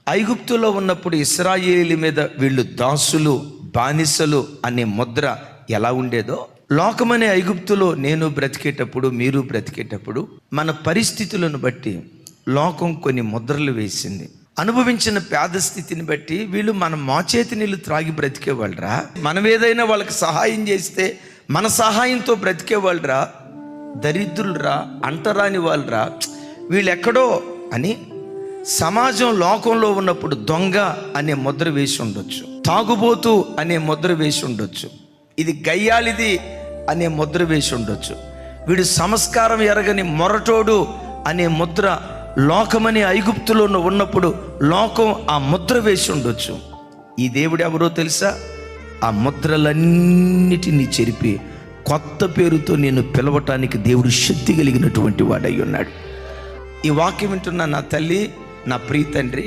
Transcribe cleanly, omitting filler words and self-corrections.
ఐగుప్తులో ఉన్నప్పుడు ఇశ్రాయేలు మీద వీళ్ళు దాసులు, బానిసలు అనే ముద్ర ఎలా ఉండేదో, లోకమనే ఐగుప్తులో నేను బ్రతికేటప్పుడు, మీరు బ్రతికేటప్పుడు మన పరిస్థితులను బట్టి లోకం కొన్ని ముద్రలు వేసింది. అనుభవించిన పేద స్థితిని బట్టి వీళ్ళు మన మోచేతి నీళ్ళు త్రాగి బ్రతికేవాళ్ళరా, మనం ఏదైనా వాళ్ళకి సహాయం చేస్తే మన సహాయంతో బ్రతికేవాళ్ళరా, దరిద్రులరా, అంటరాని వాళ్ళరా, వీళ్ళు ఎక్కడో అని సమాజం లోకంలో ఉన్నప్పుడు దొంగ అనే ముద్ర వేసి ఉండొచ్చు, తాగుబోతు అనే ముద్ర వేసి ఉండొచ్చు, ఇది గయ్యాళిది అనే ముద్ర వేసి ఉండొచ్చు, వీడు సంస్కారం ఎరగని మొరటోడు అనే ముద్ర లోకమని ఐగుప్తులో ఉన్నప్పుడు లోకం ఆ ముద్ర వేసి ఉండొచ్చు. ఈ దేవుడు ఎవరో తెలుసా? ఆ ముద్రలన్నిటినీ చెరిపి కొత్త పేరుతో నేను పిలవటానికి దేవుడు శక్తి కలిగినటువంటి వాడై ఉన్నాడు. ఈ వాక్యం వింటున్న నా తల్లి, నా ప్రియ తండ్రి,